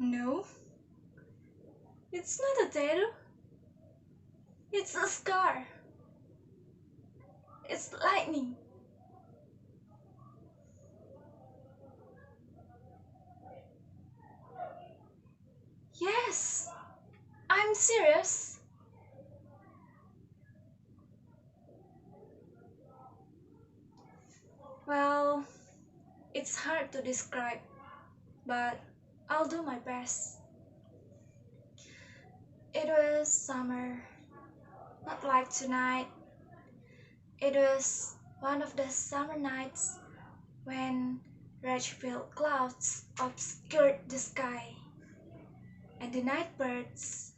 No, it's not a tattoo. It's a scar. It's lightning. Yes, I'm serious. Well, it's hard to describe, but I'll do my best. It was summer, not like tonight. It was one of the summer nights when rage-filled clouds obscured the sky, and the night birds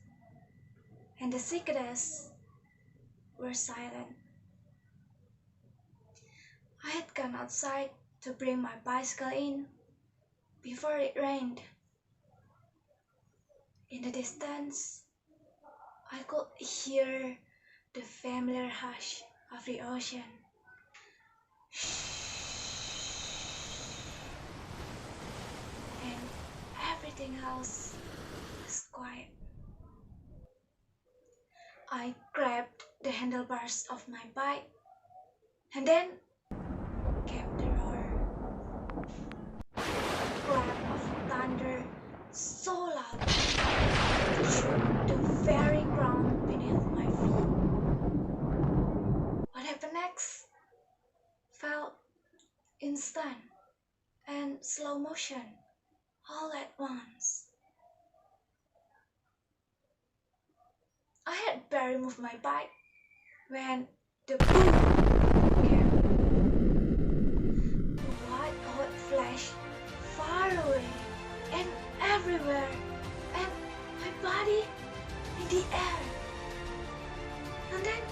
and the cicadas were silent. I had gone outside to bring my bicycle in before it rained. In the distance, I could hear the familiar hush of the ocean. And everything else was quiet. I grabbed the handlebars of my bike, and then came the roar. A clap of thunder so loud it shook the very ground beneath my feet. What happened next felt instant and slow motion all at once. I had barely moved my bike when the boom came. The white hot flash far away and everywhere, and my body in the air. And then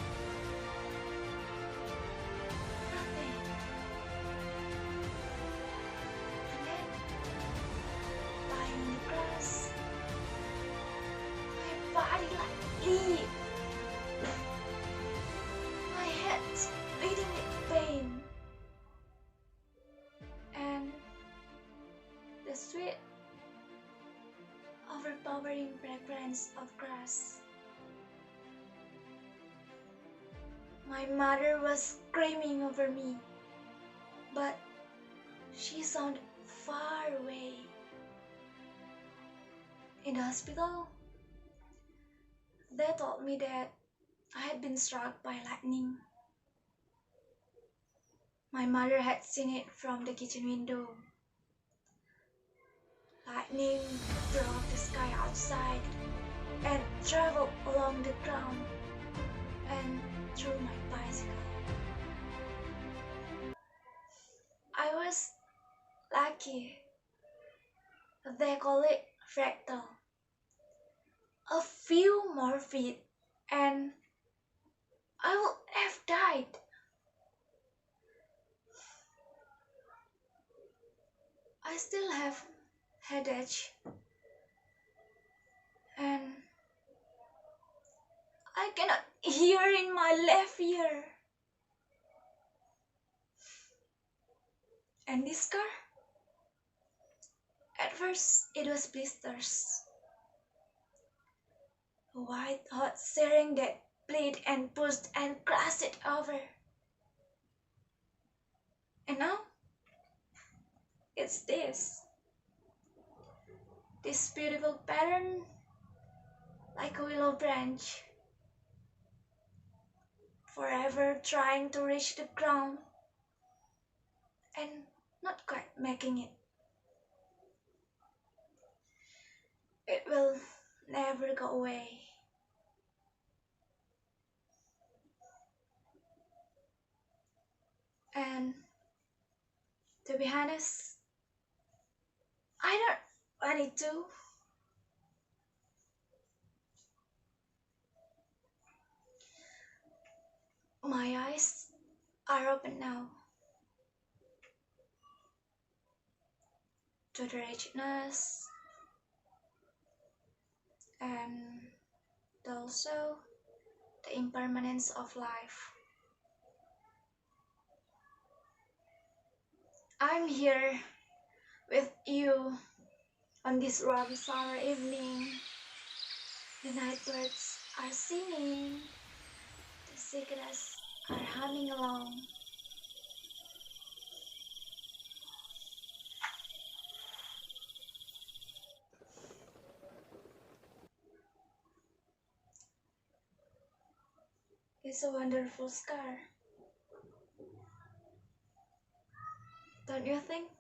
nothing. And then lying in the grass, my body like leaf. My head bleeding with pain, and the sweet, overpowering fragrance of grass. My mother was screaming over me, but she sounded far away. In the hospital, they told me that I had been struck by lightning. My mother had seen it from the kitchen window. Lightning broke the sky outside and traveled along the ground and through my bicycle. I was lucky. They call it fractal. A few more feet and I would have died. I still have headache and I cannot hear in my left ear. And this scar? At first it was blisters. A white hot searing that bled and pushed and crushed it over. And now it's this beautiful pattern like a willow branch, forever trying to reach the ground and not quite making it. It will never go away. And to be honest, I don't want it to. My eyes are open now to the richness and also the impermanence of life. I'm here with you On this warm summer evening, the night birds are singing, the cicadas are humming along. It's a wonderful scar, don't you think?